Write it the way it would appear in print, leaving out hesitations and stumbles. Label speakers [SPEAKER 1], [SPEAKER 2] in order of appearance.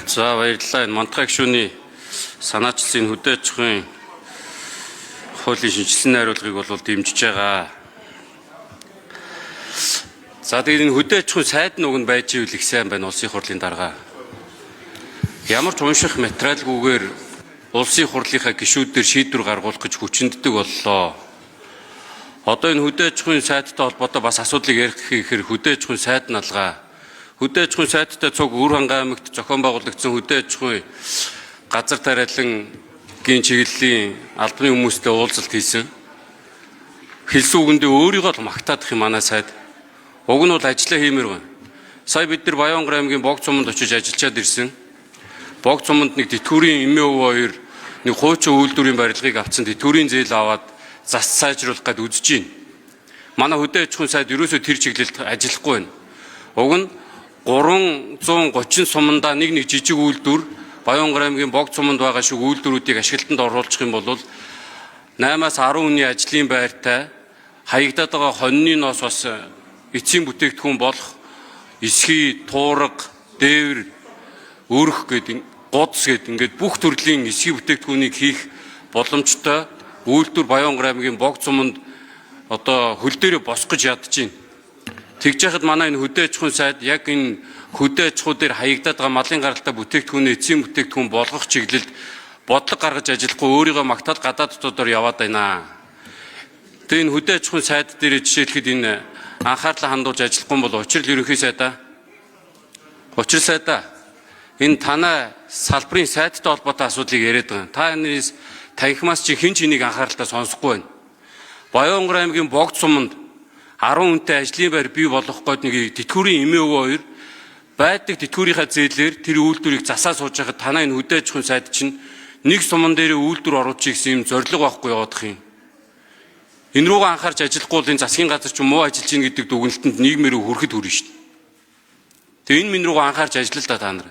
[SPEAKER 1] За баярлалаа. Энэ Монтгай гишүүний санаачилсан хөдөөчхөн хуулийн шинжилсэн найруулгыг бол дэмжиж байгаа. За тэгээд энэ хөдөөчхөн сайд нь уг нь байж ивэл их сайн байна улсын хурлын дарга. Ямар ч унших материалгүйгээр улсын хурлынхаа гишүүдээр шийдвэр гаргуулах гэж хүчинддэг боллоо. Одоо энэ хөдөөчхөн сайдтай холбоотой бас асуудлыг ярих гэхээр хөдөөчхөн сайд нь алгаа. Хөдөөчхөн сайдтай цуг Өвөрхангай аймагт зохион байгуулагдсан хөдөөчхөн газар тариалангийн чиглэлийн албаны хүмүүстэй уулзалт хийсэн. Хэлсэн үгэндээ өөрийгөө л магтаадах юм манай сайд. Уг нь бол ажиллаа хиймээр байна. Сая бид нар Баянгар аймгийн Богц суманд очиж ажиллаад ирсэн. Богц суманд нэг тэтгэврийн эмээ өвөө хоёр нэг хуучин үйлдвэрийн барилгыг авсан тэтгэврийн зээл аваад зас сайжруулах гээд үзэж байна. Манай хөдөөчхөн сайд ерөөсөө тэр чиглэлд ажиллахгүй байна. Уг нь 330 сумандаа нэг жижиг үйлдвэр Баянгар аймгийн Богц суманд байгаа шиг үйлдвэрүүдийг ашиглалтанд оруулах юм бол 8-аас 10 хүний ажлын байртай хаягдаад байгаа хоньны ноос бас эцсийн бүтээгдэхүүн болох эсхий, туурга, дээвэр, өрх гэдэг гудс гэдэг ингээд бүх төрлийн эсхий бүтээгдэхүүнийг хийх боломжтой үйлдвэр Баянгар аймгийн Богц суманд одоо хөл дээрээ босгох гэж ядж байна. Тэгж яхад манай энэ хөдөөчхөн сайд яг энэ хөдөөчхүүдээр хаягдаад байгаа малын гаралтай бүтээгдэхүүнээ эцсийн бүтээгдэхүүн болгох чиглэлд бодлого гаргаж ажиллахгүй өөрийгөө магтаад гадаад дотоодоор яваад байна. Тэгээ энэ хөдөөчхөн сайд дээр жишээлхэд энэ анхаарлаа хандуулж ажиллахгүй бол учрал ерөнхий сайдаа. Учрал сайдаа энэ танай салбарын сайдтай холбоотой асуудлыг яриад байгаа. Та энэс танхимаас чи хэн ч энийг анхааралтай сонсохгүй байна. Баянгар аймгийн Богц суманд 10 хүнтэй ажлын байр бий болгох гээд нэг тэтгэврийн эмээ өвөө хоёр байдаг тэтгэврийнхаа зээлээр тэр үйлдвэрийг засаа сууж байхад танай энэ хөдөөчхөн сайд чинь нэг суман дээр үйлдвэр оруулчих гэсэн юм зорилго байхгүй яваадах юм. Энэ рүүгээ анхаарч ажиллахгүй бол энэ засгийн газар чинь муу ажиллаж гин гэдэг дүгнэлтэнд нийгмээр хүрэхэд хүрнэ шүү дээ. Тэгээ энэ минь рүүгээ анхаарч ажиллаа та нар.